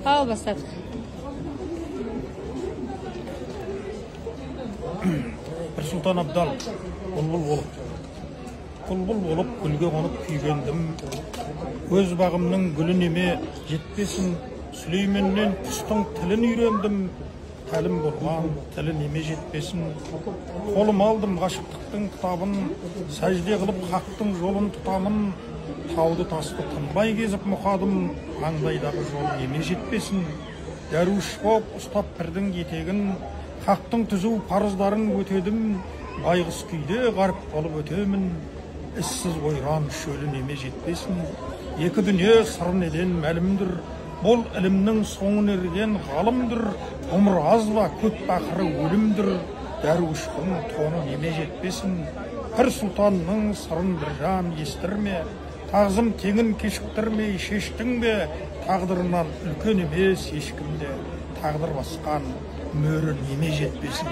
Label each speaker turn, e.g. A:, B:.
A: Al бастадық.
B: Bir Sultan Abdal, бұлбұл болып, гүлге қонып күйгендім. Өз бағымның гүлі неме жетпесін, Сүлейменнен құстың тілін үйрендім. Тәлім болған, тілі неме жетпесін. Қолым алдым ғашықтықтың кітабын, сәжде қылып хақтың жолын тұтамын. Тауды тасты тынбай кезіп мұқадым, маңдайдағы жол неме жетпесін. Дәруш боп ұстап пірдің етегін, хақтың түзу парыздарын өтедім. Байғыз күйде ғарып болып өтемін, іссіз ойран шөлі неме жетпесін. Екі дүние сырын еден мәлімдір, бол ілімнің соңын ерген ғалымдыр. Ғұмыр аз ба, көп бақыры өлімдір, дәруіштің тоны неме жетпесін. Пір сұлтанның сырын бір жан естірме, тағзым теңін кешіктірмей шештің бе, тағдырынан үлкен емес ешкімде, тағдыр басқан мөрі неме жетпесін.